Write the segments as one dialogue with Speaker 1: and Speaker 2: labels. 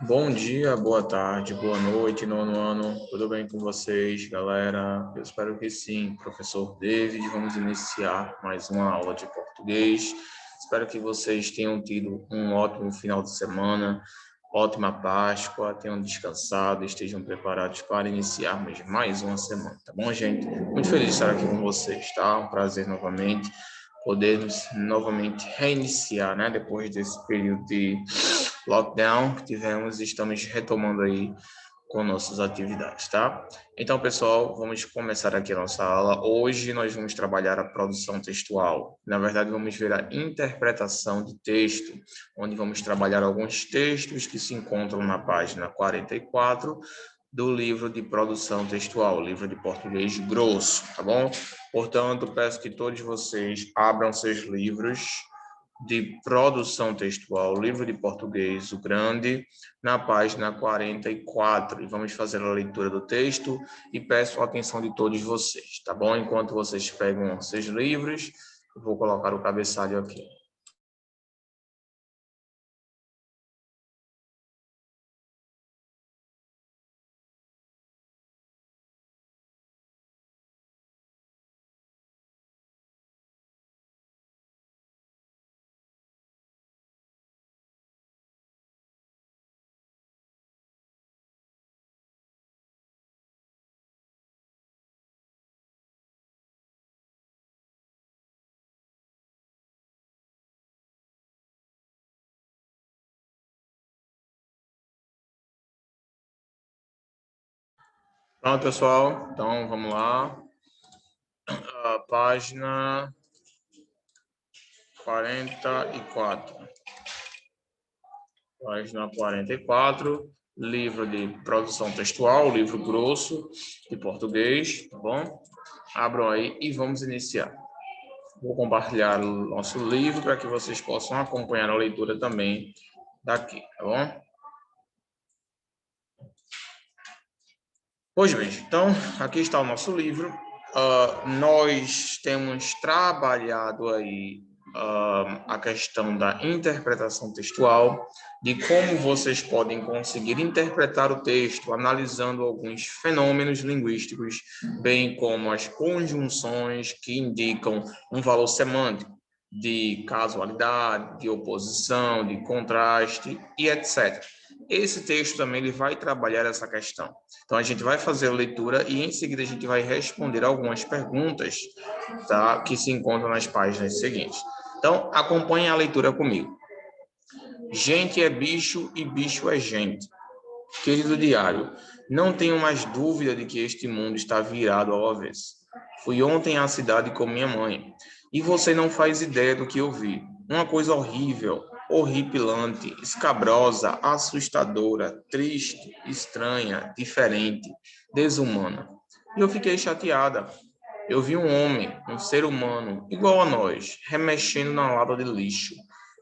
Speaker 1: Bom dia, boa tarde, boa noite, nono ano. Tudo bem com vocês, galera? Eu espero que sim. Professor David, vamos iniciar mais uma aula de português. Espero que vocês tenham tido um ótimo final de semana, ótima Páscoa, tenham descansado, estejam preparados para iniciarmos mais uma semana, tá bom, gente? Muito feliz de estar aqui com vocês, tá? Um prazer novamente podermos novamente reiniciar, né? Depois desse período de lockdown que tivemos, estamos retomando aí com nossas atividades, tá? Então, pessoal, vamos começar aqui a nossa aula. Hoje nós vamos trabalhar a produção textual. Na verdade, vamos ver a interpretação de texto, onde vamos trabalhar alguns textos que se encontram na página 44 do livro de produção textual, livro de português grosso, tá bom? Portanto, peço que todos vocês abram seus livros de produção textual, livro de português, o grande, na página 44. E vamos fazer a leitura do texto e peço a atenção de todos vocês, tá bom? Enquanto vocês pegam seus livros, eu vou colocar o cabeçalho aqui. Pronto, pessoal? Então, vamos lá. A página 44. Página 44, livro de produção textual, livro grosso de português, tá bom? Abram aí e vamos iniciar. Vou compartilhar o nosso livro para que vocês possam acompanhar a leitura também daqui, tá bom? Pois bem, então, aqui está o nosso livro. Nós temos trabalhado aí a questão da interpretação textual, de como vocês podem conseguir interpretar o texto, analisando alguns fenômenos linguísticos, bem como as conjunções que indicam um valor semântico, de casualidade, de oposição, de contraste e etc. Esse texto também ele vai trabalhar essa questão. Então, a gente vai fazer a leitura e, em seguida, a gente vai responder algumas perguntas, tá, que se encontram nas páginas seguintes. Então, acompanhe a leitura comigo. Gente é bicho e bicho é gente. Querido diário, não tenho mais dúvida de que este mundo está virado ao avesso. Fui ontem à cidade com minha mãe e você não faz ideia do que eu vi. Uma coisa horrível, horripilante, escabrosa, assustadora, triste, estranha, diferente, desumana. E eu fiquei chateada. Eu vi um homem, um ser humano, igual a nós, remexendo na lata de lixo.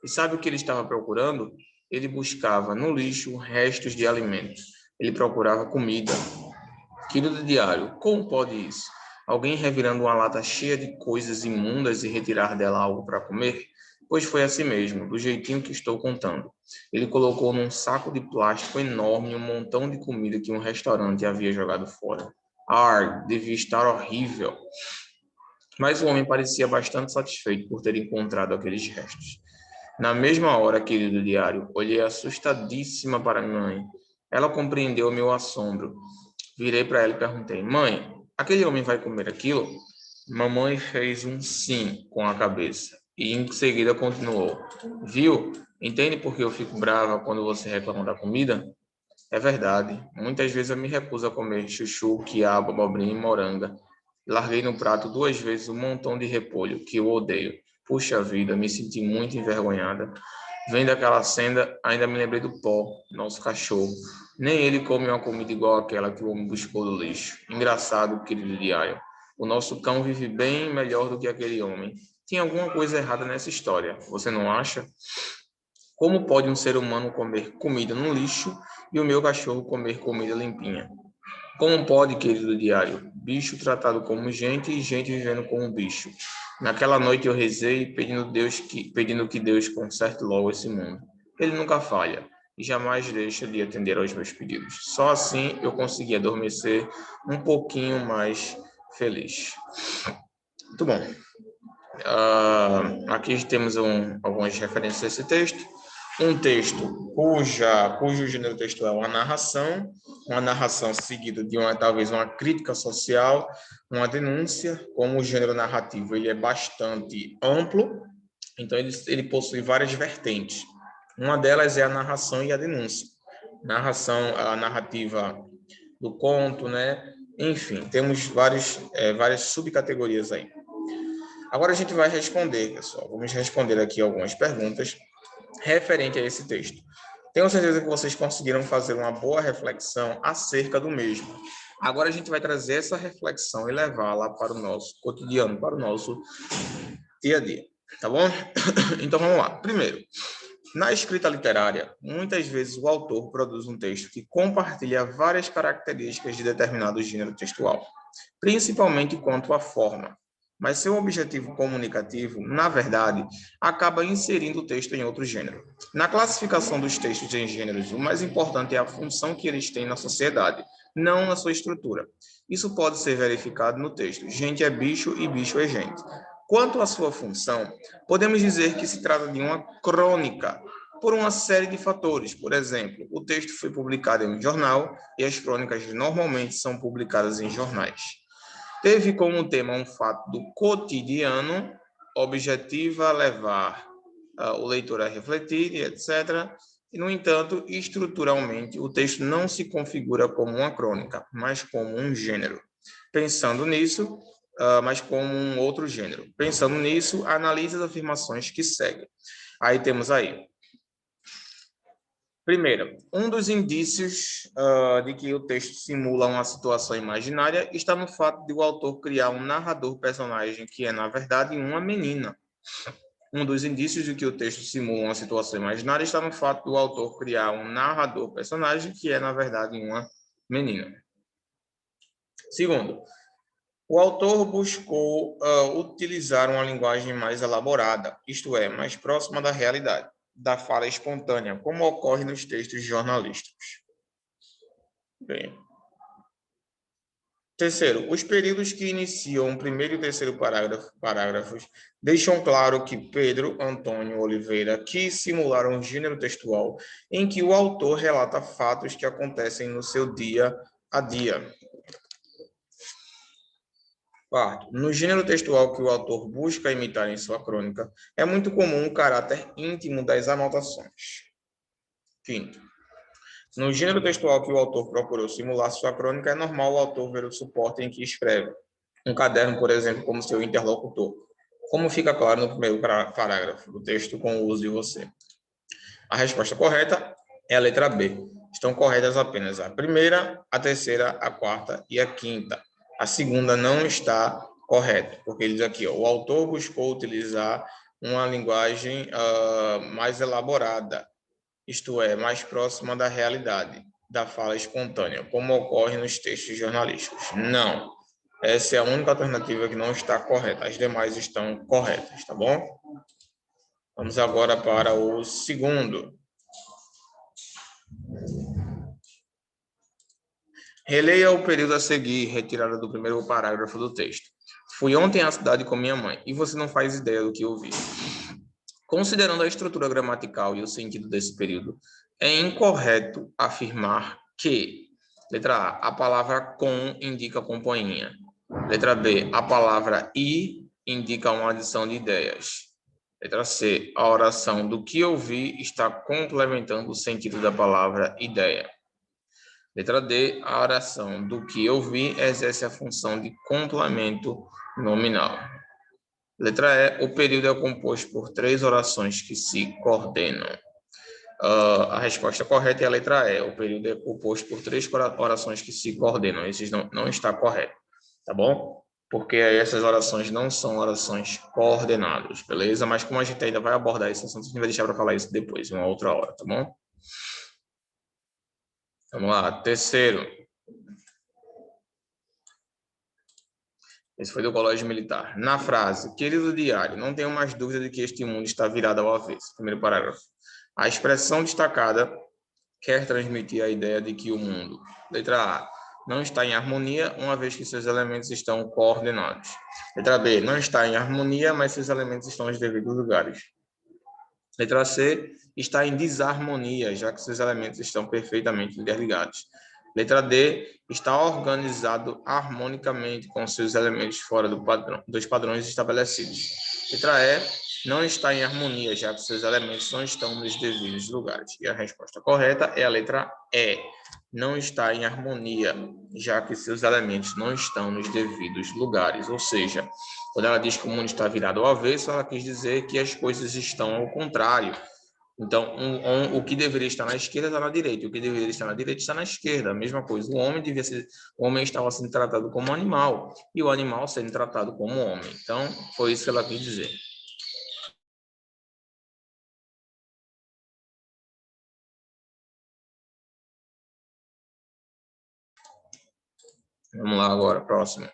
Speaker 1: E sabe o que ele estava procurando? Ele buscava no lixo restos de alimentos. Ele procurava comida. Querido diário, como pode isso? Alguém revirando uma lata cheia de coisas imundas e retirar dela algo para comer? Pois foi assim mesmo, do jeitinho que estou contando. Ele colocou num saco de plástico enorme um montão de comida que um restaurante havia jogado fora. Ar, devia estar horrível. Mas o homem parecia bastante satisfeito por ter encontrado aqueles restos. Na mesma hora, querido diário, olhei assustadíssima para minha mãe. Ela compreendeu meu assombro. Virei para ela e perguntei: Mãe, aquele homem vai comer aquilo? Mamãe fez um sim com a cabeça e em seguida continuou: Viu? Entende por que eu fico brava quando você reclama da comida? É verdade. Muitas vezes eu me recuso a comer chuchu, quiabo, abobrinha e moranga. Larguei no prato 2 vezes um montão de repolho, que eu odeio. Puxa vida, me senti muito envergonhada. Vendo aquela cena, ainda me lembrei do Pó, nosso cachorro. Nem ele come uma comida igual àquela que o homem buscou do lixo. Engraçado, querido diário. O nosso cão vive bem melhor do que aquele homem. Tem alguma coisa errada nessa história, você não acha? Como pode um ser humano comer comida no lixo e o meu cachorro comer comida limpinha? Como pode, querido diário? Bicho tratado como gente e gente vivendo como bicho. Naquela noite eu rezei pedindo que Deus conserte logo esse mundo. Ele nunca falha. e jamais deixa de atender aos meus pedidos. Só assim eu consegui adormecer um pouquinho mais feliz. Muito bom. Aqui temos algumas referências a esse texto. Um texto cujo gênero textual é uma narração seguida de talvez uma crítica social, uma denúncia. Como o gênero narrativo ele é bastante amplo, então ele possui várias vertentes. Uma delas é a narração e a denúncia. A narrativa do conto, né? Enfim, temos várias subcategorias aí. Agora a gente vai responder, pessoal. Vamos responder aqui algumas perguntas referente a esse texto. Tenho certeza que vocês conseguiram fazer uma boa reflexão acerca do mesmo. Agora a gente vai trazer essa reflexão e levá-la para o nosso cotidiano, para o nosso dia a dia, tá bom? Então vamos lá. Primeiro, na escrita literária, muitas vezes o autor produz um texto que compartilha várias características de determinado gênero textual, principalmente quanto à forma. Mas seu objetivo comunicativo, na verdade, acaba inserindo o texto em outro gênero. Na classificação dos textos em gêneros, o mais importante é a função que eles têm na sociedade, não na sua estrutura. Isso pode ser verificado no texto Gente é bicho e bicho é gente. Quanto à sua função, podemos dizer que se trata de uma crônica, por uma série de fatores. Por exemplo, o texto foi publicado em um jornal e as crônicas normalmente são publicadas em jornais. Teve como tema um fato do cotidiano, objetiva a levar o leitor a refletir, etc. E, no entanto, estruturalmente, o texto não se configura como uma crônica, mas como um gênero. Pensando nisso, mas como um outro gênero. Pensando nisso, analise as afirmações que seguem. Aí temos aí. Primeiro, um dos indícios de que o texto simula uma situação imaginária está no fato de o autor criar um narrador-personagem que é, na verdade, uma menina. Um dos indícios de que o texto simula uma situação imaginária está no fato do autor criar um narrador-personagem que é, na verdade, uma menina. Segundo, o autor buscou utilizar uma linguagem mais elaborada, isto é, mais próxima da realidade, da fala espontânea, como ocorre nos textos jornalísticos. Bem. Terceiro, os períodos que iniciam o primeiro e o terceiro parágrafos deixam claro que Pedro Antônio Oliveira quis simular um gênero textual em que o autor relata fatos que acontecem no seu dia a dia. Quarto, no gênero textual que o autor busca imitar em sua crônica, é muito comum o caráter íntimo das anotações. Quinto, no gênero textual que o autor procurou simular sua crônica, é normal o autor ver o suporte em que escreve. Um caderno, por exemplo, como seu interlocutor. Como fica claro no primeiro parágrafo do texto com o uso de você. A resposta correta é a letra B. Estão corretas apenas a primeira, a terceira, a quarta e a quinta. A segunda não está correta, porque ele diz aqui, o autor buscou utilizar uma linguagem mais elaborada, isto é, mais próxima da realidade, da fala espontânea, como ocorre nos textos jornalísticos. Não. Essa é a única alternativa que não está correta. As demais estão corretas, tá bom? Vamos agora para o segundo. Releia o período a seguir, retirada do primeiro parágrafo do texto. Fui ontem à cidade com minha mãe e você não faz ideia do que eu vi. Considerando a estrutura gramatical e o sentido desse período, é incorreto afirmar que, letra A, a palavra com indica companhia. Letra B, a palavra e indica uma adição de ideias. Letra C, a oração do que eu vi está complementando o sentido da palavra ideia. Letra D, a oração do que eu vi exerce a função de complemento nominal. Letra E, o período é composto por 3 orações que se coordenam. A resposta correta é a letra E, o período é composto por 3 orações que se coordenam. Esses não está correto, tá bom? Porque essas orações não são orações coordenadas, beleza? Mas como a gente ainda vai abordar esse assunto, a gente vai deixar para falar isso depois, em uma outra hora, tá bom? Vamos lá, terceiro. Esse foi do Colégio Militar. Na frase, querido diário, não tenho mais dúvida de que este mundo está virado ao avesso. Primeiro parágrafo. A expressão destacada quer transmitir a ideia de que o mundo, letra A, não está em harmonia, uma vez que seus elementos estão coordenados. Letra B, não está em harmonia, mas seus elementos estão nos devidos lugares. Letra C, está em desarmonia, já que seus elementos estão perfeitamente interligados. Letra D, está organizado harmonicamente com seus elementos fora dos padrões estabelecidos. Letra E, não está em harmonia, já que seus elementos não estão nos devidos lugares. E a resposta correta é a letra E, não está em harmonia, já que seus elementos não estão nos devidos lugares. Ou seja, quando ela diz que o mundo está virado ao avesso, ela quis dizer que as coisas estão ao contrário. Então, o que deveria estar na esquerda está na direita, o que deveria estar na direita está na esquerda. A mesma coisa, o homem estava sendo tratado como animal e o animal sendo tratado como homem. Então, foi isso que ela quis dizer. Vamos lá agora, próximo.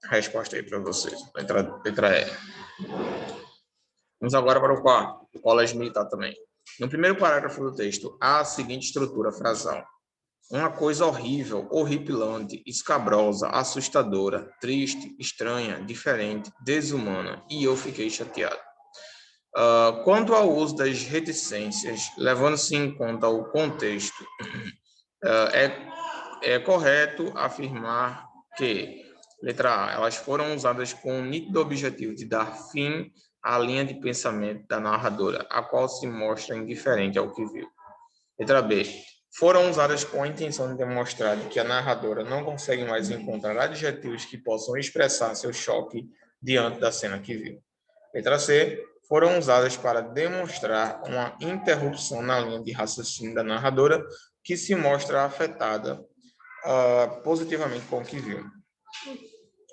Speaker 1: A resposta aí para vocês, letra E. Vamos agora para o quarto, o colégio militar também. No primeiro parágrafo do texto, há a seguinte estrutura frasal. Uma coisa horrível, horripilante, escabrosa, assustadora, triste, estranha, diferente, desumana, e eu fiquei chateado. Quanto ao uso das reticências, levando-se em conta o contexto, é correto afirmar que, letra A, elas foram usadas com o nítido objetivo de dar fim à linha de pensamento da narradora, a qual se mostra indiferente ao que viu. Letra B, foram usadas com a intenção de demonstrar que a narradora não consegue mais encontrar adjetivos que possam expressar seu choque diante da cena que viu. Letra C, foram usadas para demonstrar uma interrupção na linha de raciocínio da narradora que se mostra afetada positivamente com o que viu.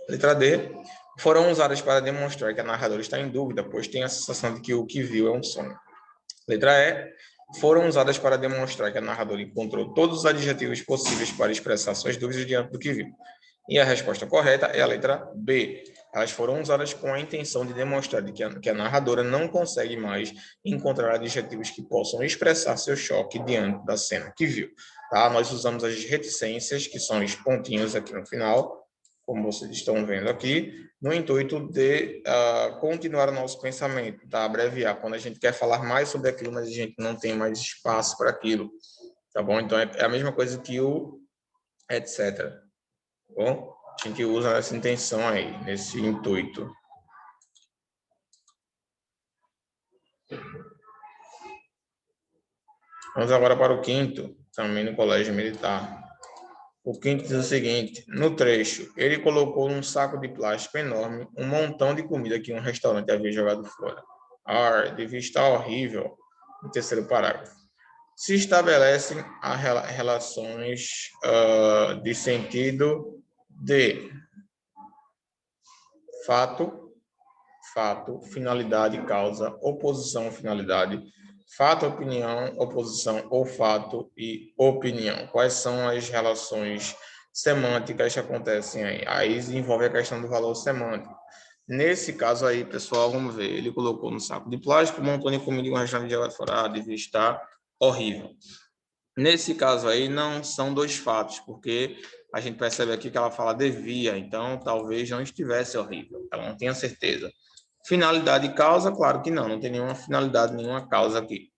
Speaker 1: Letra D, foram usadas para demonstrar que a narradora está em dúvida, pois tem a sensação de que o que viu é um sonho. Letra E, foram usadas para demonstrar que a narradora encontrou todos os adjetivos possíveis para expressar suas dúvidas diante do que viu. E a resposta correta é a letra B. Elas foram usadas com a intenção de demonstrar que a narradora não consegue mais encontrar adjetivos que possam expressar seu choque diante da cena que viu. Tá? Nós usamos as reticências, que são os pontinhos aqui no final, como vocês estão vendo aqui, no intuito de continuar o nosso pensamento, tá? Abreviar, quando a gente quer falar mais sobre aquilo, mas a gente não tem mais espaço para aquilo, tá bom? Então, é a mesma coisa que o etc. Tá bom? A gente usa essa intenção aí, nesse intuito. Vamos agora para o quinto, também no colégio militar. O quinto diz o seguinte, no trecho, ele colocou num saco de plástico enorme um montão de comida que um restaurante havia jogado fora. Devia estar horrível. No terceiro parágrafo. Se estabelecem relações de sentido de fato, finalidade, causa, oposição, finalidade, fato, opinião, oposição ou fato e opinião. Quais são as relações semânticas que acontecem aí? Aí envolve a questão do valor semântico. Nesse caso aí, pessoal, vamos ver. Ele colocou no saco de plástico, montou em comida em um restaurante de fora, devia estar horrível. Nesse caso aí, não são dois fatos, porque a gente percebe aqui que ela fala devia, então talvez não estivesse horrível. Ela não tinha certeza. Finalidade e causa, claro que não tem nenhuma finalidade, nenhuma causa aqui.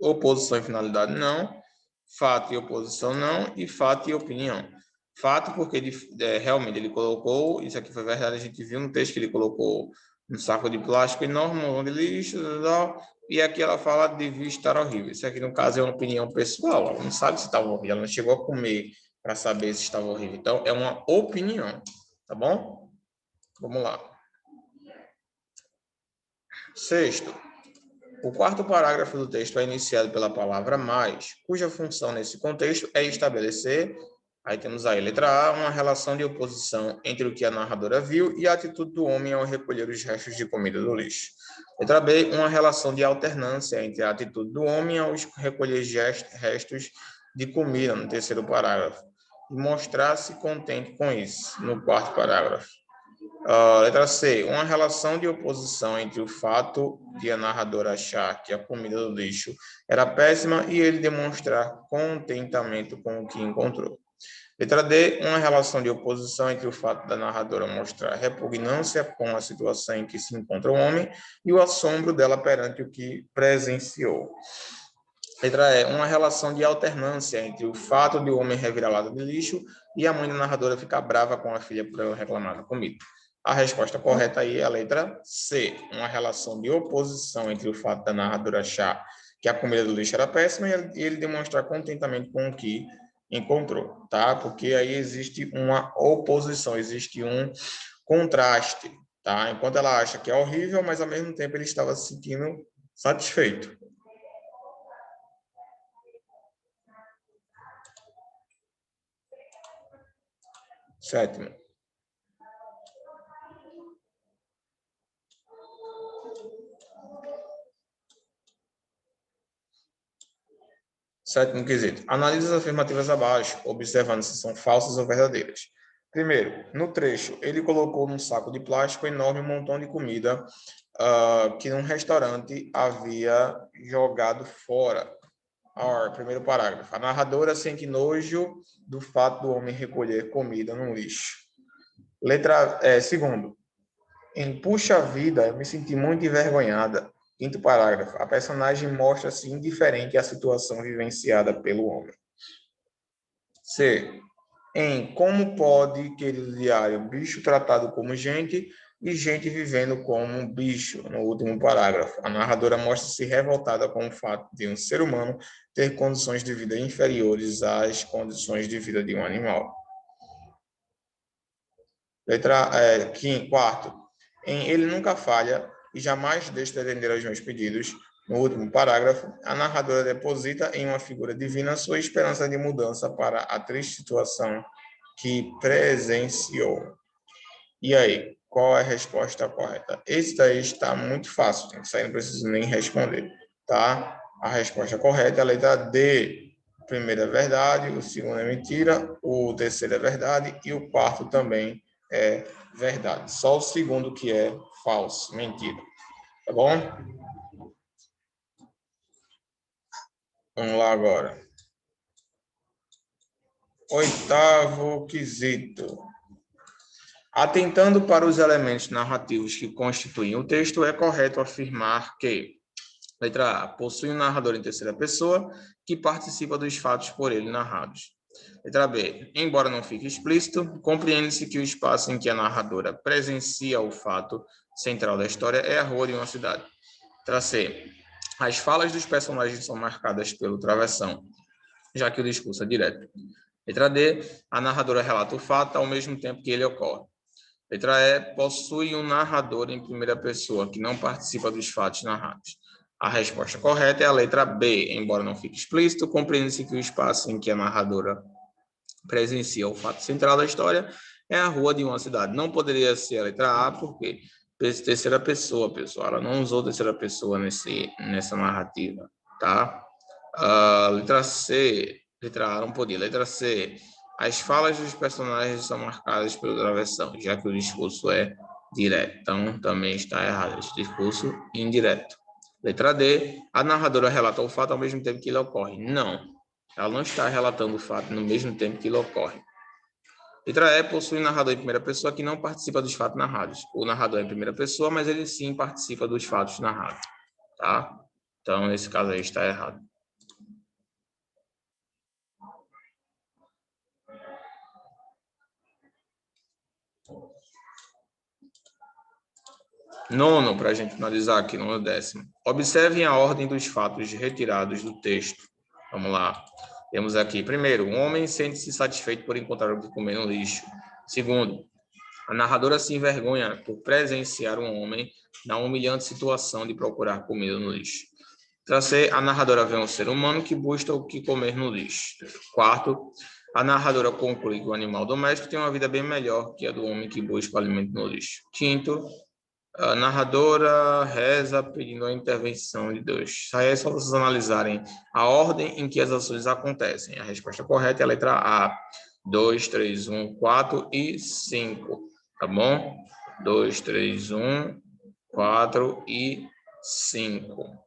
Speaker 1: Oposição e finalidade, não. Fato e oposição, não. E fato e opinião. Fato, porque realmente ele colocou, isso aqui foi verdade, a gente viu no texto que ele colocou um saco de plástico enorme, onde lixo, e aqui ela fala devia estar horrível. Isso aqui, no caso, é uma opinião pessoal, ela não sabe se estava horrível, ela não chegou a comer para saber se estava horrível. Então, é uma opinião, tá bom? Vamos lá. Sexto, o quarto parágrafo do texto é iniciado pela palavra mais, cuja função nesse contexto é estabelecer, aí temos aí, letra A, uma relação de oposição entre o que a narradora viu e a atitude do homem ao recolher os restos de comida do lixo. Letra B, uma relação de alternância entre a atitude do homem ao recolher restos de comida, no terceiro parágrafo. E mostrar-se contente com isso, no quarto parágrafo. Letra C, uma relação de oposição entre o fato de a narradora achar que a comida do lixo era péssima e ele demonstrar contentamento com o que encontrou. Letra D, uma relação de oposição entre o fato da narradora mostrar repugnância com a situação em que se encontra o homem e o assombro dela perante o que presenciou. Letra E, uma relação de alternância entre o fato de o homem revirar lata de lixo e a mãe da narradora ficar brava com a filha por ela reclamar da comida. A resposta correta aí é a letra C, uma relação de oposição entre o fato da narradora achar que a comida do lixo era péssima e ele demonstrar contentamento com o que encontrou, tá? Porque aí existe uma oposição, existe um contraste, tá? Enquanto ela acha que é horrível, mas ao mesmo tempo ele estava se sentindo satisfeito. Sétimo. Sétimo quesito. Analise as afirmativas abaixo, observando se são falsas ou verdadeiras. Primeiro, no trecho, ele colocou num saco de plástico enorme um montão de comida que num restaurante havia jogado fora. Primeiro parágrafo. A narradora sente nojo do fato do homem recolher comida no lixo. Segundo, em Puxa Vida, eu me senti muito envergonhada. Quinto parágrafo. A personagem mostra-se indiferente à situação vivenciada pelo homem. C. Em Como Pode, Querido Diário, bicho tratado como gente e gente vivendo como um bicho, no último parágrafo. A narradora mostra-se revoltada com o fato de um ser humano ter condições de vida inferiores às condições de vida de um animal. Quarto. Em Ele Nunca Falha e Jamais Deixa de Atender aos Meus Pedidos, no último parágrafo, a narradora deposita em uma figura divina sua esperança de mudança para a triste situação que presenciou. E aí, qual é a resposta correta? Esse daí está muito fácil, isso aí não preciso nem responder, tá? A resposta correta é a letra D. O primeiro é verdade, o segundo é mentira, o terceiro é verdade e o quarto também é verdade. Só o segundo que é falso, mentira. Tá bom? Vamos lá agora. Oitavo quesito. Atentando para os elementos narrativos que constituem o texto, é correto afirmar que, letra A, possui um narrador em terceira pessoa que participa dos fatos por ele narrados. Letra B, embora não fique explícito, compreende-se que o espaço em que a narradora presencia o fato central da história é a rua de uma cidade. Letra C, as falas dos personagens são marcadas pelo travessão, já que o discurso é direto. Letra D, a narradora relata o fato ao mesmo tempo que ele ocorre. Letra E, possui um narrador em primeira pessoa que não participa dos fatos narrados. A resposta correta é a letra B, embora não fique explícito, compreende-se que o espaço em que a narradora presencia o fato central da história é a rua de uma cidade. Não poderia ser a letra A, porque terceira pessoa, pessoal, ela não usou terceira pessoa nessa narrativa, tá? Letra C, letra A não podia. Letra C, as falas dos personagens são marcadas pela travessão, já que o discurso é direto. Então, também está errado esse discurso indireto. Letra D, a narradora relata o fato ao mesmo tempo que ele ocorre. Não, ela não está relatando o fato no mesmo tempo que ele ocorre. Letra E, possui um narrador em primeira pessoa que não participa dos fatos narrados. O narrador é em primeira pessoa, mas ele sim participa dos fatos narrados. Tá? Então, nesse caso aí está errado. Nono, para a gente finalizar aqui, no décimo. Observem a ordem dos fatos retirados do texto. Vamos lá. Temos aqui, primeiro, um homem sente-se satisfeito por encontrar o que comer no lixo. Segundo, a narradora se envergonha por presenciar um homem na humilhante situação de procurar comida no lixo. Terceiro, a narradora vê um ser humano que busca o que comer no lixo. Quarto, a narradora conclui que o animal doméstico tem uma vida bem melhor que a do homem que busca o alimento no lixo. Quinto, a narradora reza pedindo a intervenção de Deus. Isso aí é só vocês analisarem a ordem em que as ações acontecem. A resposta correta é a letra A. 2, 3, 1, 4 e 5. Tá bom? 2, 3, 1, 4 e 5.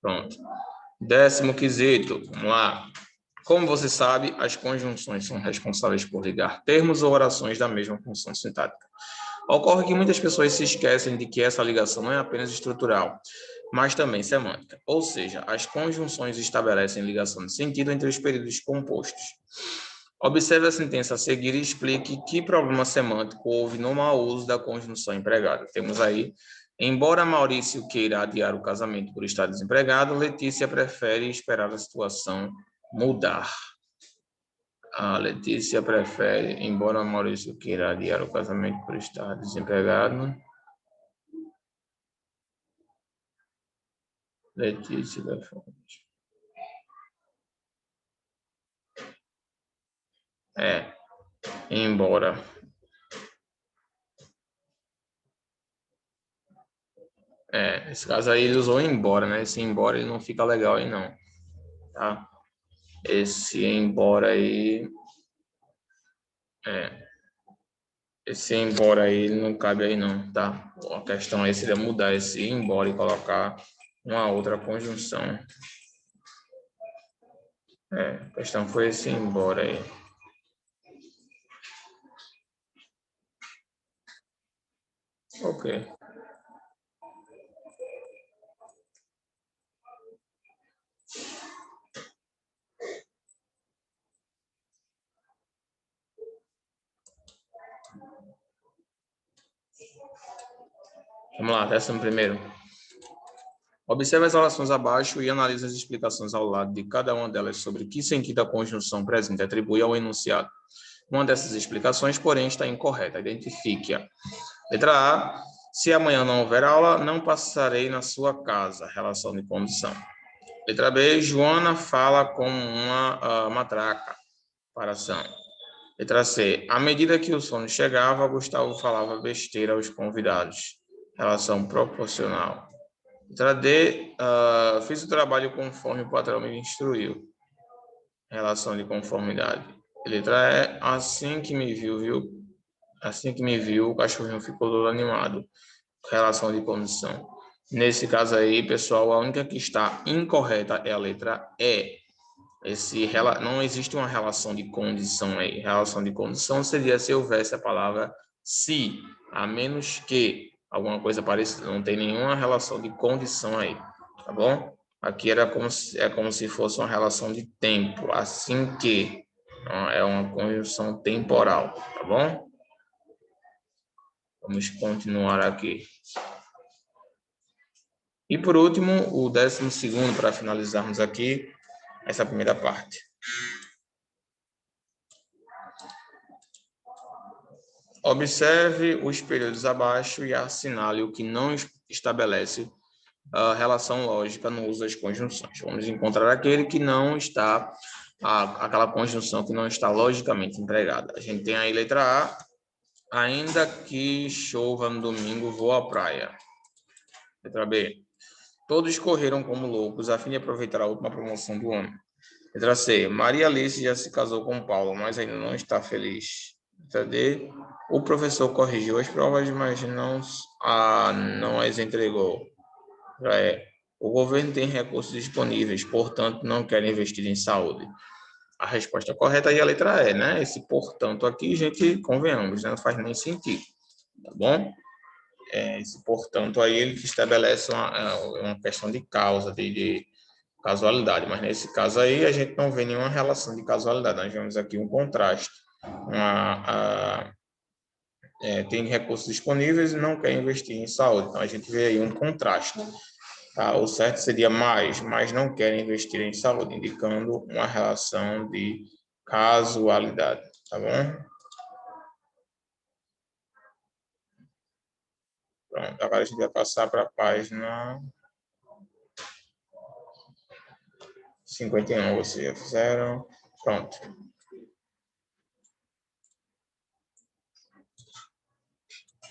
Speaker 1: Pronto. 10º quesito, vamos lá. Como você sabe, as conjunções são responsáveis por ligar termos ou orações da mesma função sintática. Ocorre que muitas pessoas se esquecem de que essa ligação não é apenas estrutural, mas também semântica. Ou seja, as conjunções estabelecem ligação de sentido entre os períodos compostos. Observe a sentença a seguir e explique que problema semântico houve no mau uso da conjunção empregada. Temos aí: embora Maurício queira adiar o casamento por estar desempregado, Letícia prefere esperar a situação mudar. A Letícia prefere, embora Maurício queira adiar o casamento por estar desempregado, Letícia prefere. Embora. Nesse caso aí ele usou embora, né? Esse embora ele não fica legal aí não, tá? Esse embora aí, esse embora aí ele não cabe aí não, tá? A questão aí seria mudar esse embora e colocar uma outra conjunção. A questão foi esse embora aí. Ok. Vamos lá, 11º. Observe as orações abaixo e analise as explicações ao lado de cada uma delas sobre que sentido a conjunção presente atribui ao enunciado. Uma dessas explicações, porém, está incorreta. Identifique-a. Letra A. Se amanhã não houver aula, não passarei na sua casa. Relação de condição. Letra B. Joana fala com uma matraca. Paração. Letra C. À medida que o sono chegava, Gustavo falava besteira aos convidados. Relação proporcional. Letra D. Fiz o trabalho conforme o patrão me instruiu. Relação de conformidade. Letra E. Assim que me viu, o cachorrinho ficou todo animado. Relação de condição. Nesse caso aí, pessoal, a única que está incorreta é a letra E. Não existe uma relação de condição aí. Relação de condição seria se houvesse a palavra se, a menos que alguma coisa parecida. Não tem nenhuma relação de condição aí, tá bom? Aqui é como se fosse uma relação de tempo, assim que. É uma conjunção temporal, tá bom? Vamos continuar aqui. E por último, o 12º, para finalizarmos aqui essa primeira parte. Observe os períodos abaixo e assinale o que não estabelece a relação lógica no uso das conjunções. Vamos encontrar aquele que não está, aquela conjunção que não está logicamente empregada. A gente tem aí letra A, ainda que chova no domingo, vou à praia. Letra B, todos correram como loucos a fim de aproveitar a última promoção do ano. Letra C, Maria Alice já se casou com Paulo, mas ainda não está feliz. Letra D, o professor corrigiu as provas, mas não as entregou. Letra E, o governo tem recursos disponíveis, portanto, não quer investir em saúde. A resposta correta aí é a letra E, né? Esse portanto aqui, gente, convenhamos, né? Não faz nem sentido, tá bom? Esse portanto aí, ele que estabelece uma questão de causa, de casualidade, mas nesse caso aí a gente não vê nenhuma relação de casualidade, nós vemos aqui um contraste. Tem recursos disponíveis e não quer investir em saúde, então a gente vê aí um contraste. Tá? O certo seria mais, mas não quer investir em saúde, indicando uma relação de casualidade, tá bom? Pronto, agora a gente vai passar para a página 51, vocês já fizeram. Pronto.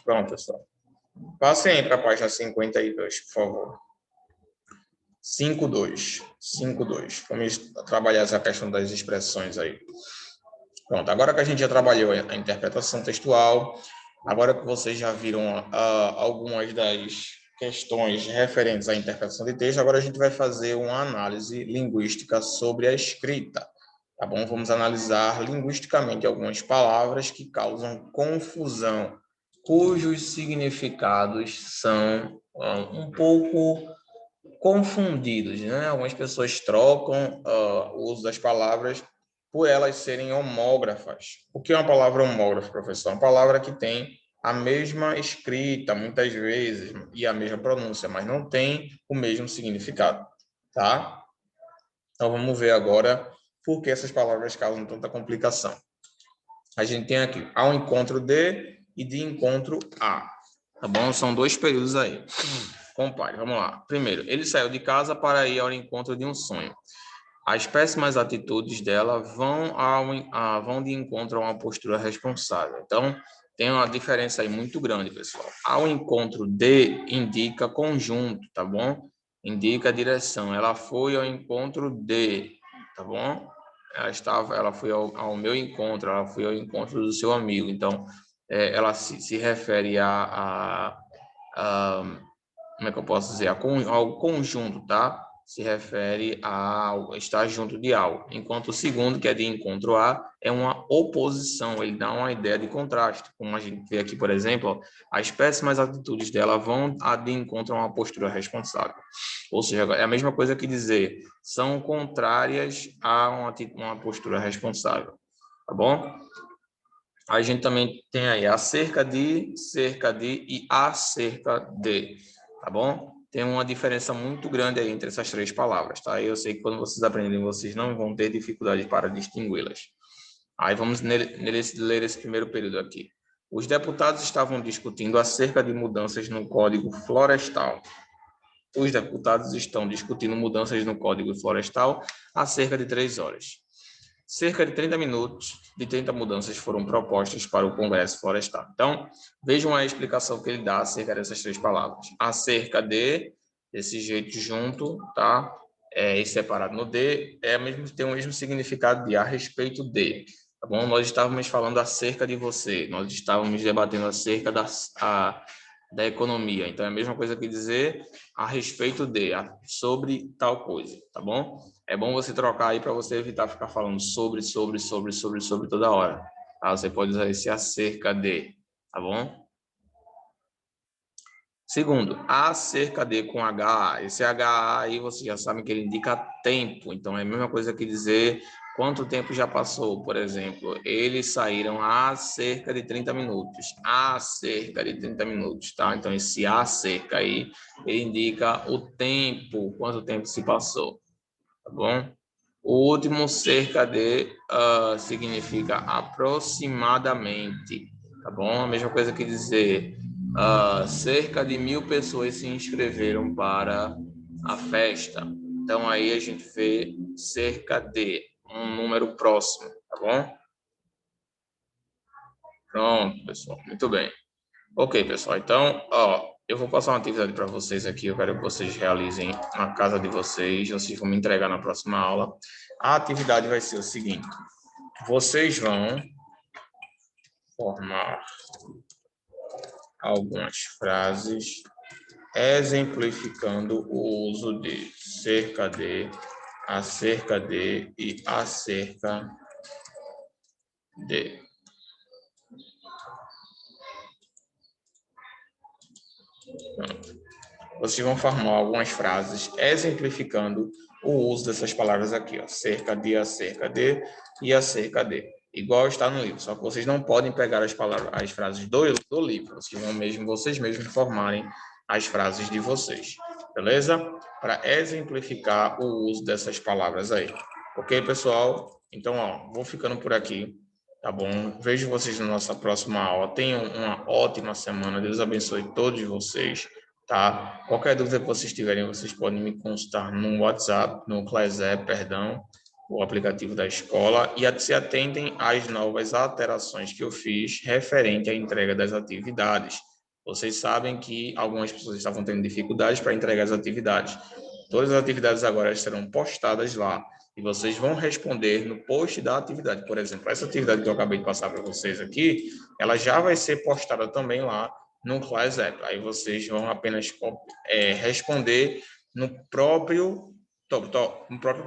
Speaker 1: Pronto, pessoal. Passem aí para a página 52, por favor. 5.2. 5.2. Vamos trabalhar essa questão das expressões aí. Pronto, agora que a gente já trabalhou a interpretação textual, agora que vocês já viram algumas das questões referentes à interpretação de texto, agora a gente vai fazer uma análise linguística sobre a escrita, tá bom? Vamos analisar linguisticamente algumas palavras que causam confusão, cujos significados são um pouco confundidos, né? Algumas pessoas trocam o uso das palavras por elas serem homógrafas. O que é uma palavra homógrafa, professor? Uma palavra que tem a mesma escrita, muitas vezes, e a mesma pronúncia, mas não tem o mesmo significado, tá? Então, vamos ver agora por que essas palavras causam tanta complicação. A gente tem aqui ao encontro de e de encontro a, tá bom? São dois períodos aí. Compare, vamos lá. Primeiro, ele saiu de casa para ir ao encontro de um sonho. As péssimas atitudes dela vão de encontro a uma postura responsável. Então, tem uma diferença aí muito grande, pessoal. Ao encontro de indica conjunto, tá bom? Indica a direção. Ela foi ao encontro de, tá bom? Ela foi ao meu encontro, ela foi ao encontro do seu amigo. Então, ela se refere a como é que eu posso dizer? Ao conjunto, tá? Se refere ao estar junto de algo. Enquanto o segundo, que é de encontro a, é uma oposição, ele dá uma ideia de contraste. Como a gente vê aqui, por exemplo, ó, as péssimas atitudes dela vão de encontro a uma postura responsável. Ou seja, é a mesma coisa que dizer, são contrárias a uma postura responsável. Tá bom? A gente também tem aí acerca de, cerca de e acerca de, tá bom? Tem uma diferença muito grande aí entre essas três palavras, tá? Eu sei que quando vocês aprenderem, vocês não vão ter dificuldade para distingui-las. Aí vamos ler esse primeiro período aqui. Os deputados estavam discutindo acerca de mudanças no Código Florestal. Os deputados estão discutindo mudanças no Código Florestal há cerca de 3 horas. Cerca de 30 minutos de 30 mudanças foram propostas para o Congresso Florestal. Então, vejam a explicação que ele dá acerca dessas três palavras. Acerca de, desse jeito junto, tá? E separado no de, tem o mesmo significado de a respeito de, tá bom? Nós estávamos falando acerca de você, nós estávamos debatendo acerca da economia. Então, é a mesma coisa que dizer a respeito de, sobre tal coisa, tá bom? É bom você trocar aí para você evitar ficar falando sobre toda hora. Tá? Você pode usar esse acerca de, tá bom? Segundo, acerca de com HA. Esse HA aí você já sabe que ele indica tempo. Então, é a mesma coisa que dizer quanto tempo já passou. Por exemplo, eles saíram há cerca de 30 minutos. Há cerca de 30 minutos, tá? Então, esse acerca aí, ele indica o tempo, quanto tempo se passou, tá bom? O último, cerca de, significa aproximadamente, tá bom? A mesma coisa que dizer, cerca de 1.000 pessoas se inscreveram para a festa. Então, aí a gente vê cerca de um número próximo, tá bom? Pronto, pessoal. Muito bem. Ok, pessoal. Então, eu vou passar uma atividade para vocês aqui. Eu quero que vocês realizem na casa de vocês. Vocês vão me entregar na próxima aula. A atividade vai ser o seguinte. Vocês vão formar algumas frases exemplificando o uso de cerca de, acerca de e acerca de. Pronto. Vocês vão formar algumas frases exemplificando o uso dessas palavras aqui, ó, cerca de, acerca de e acerca de. Igual está no livro, só que vocês não podem pegar as frases do livro, vocês mesmos formarem as frases de vocês, beleza? Para exemplificar o uso dessas palavras aí. Ok, pessoal? Então, vou ficando por aqui, tá bom? Vejo vocês na nossa próxima aula. Tenham uma ótima semana. Deus abençoe todos vocês, tá? Qualquer dúvida que vocês tiverem, vocês podem me consultar no WhatsApp, no Classep, perdão, o aplicativo da escola, e se atentem às novas alterações que eu fiz referente à entrega das atividades, Vocês sabem que algumas pessoas estavam tendo dificuldades para entregar as atividades. Todas as atividades agora serão postadas lá e vocês vão responder no post da atividade. Por exemplo, essa atividade que eu acabei de passar para vocês aqui, ela já vai ser postada também lá no Class App. Aí vocês vão apenas responder no próprio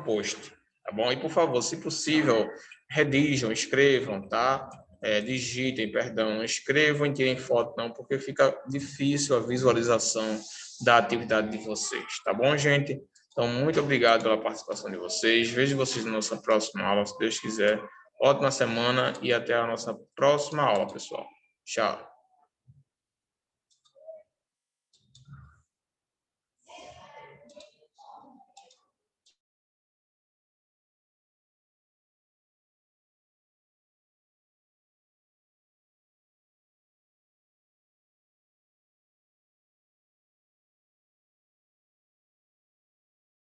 Speaker 1: post, tá bom? E por favor, se possível, redigam, escrevam, tá? Digitem, perdão, não escrevam e tirem foto não, porque fica difícil a visualização da atividade de vocês, tá bom, gente? Então, muito obrigado pela participação de vocês. Vejo vocês na nossa próxima aula, se Deus quiser. Ótima semana e até a nossa próxima aula, pessoal. Tchau.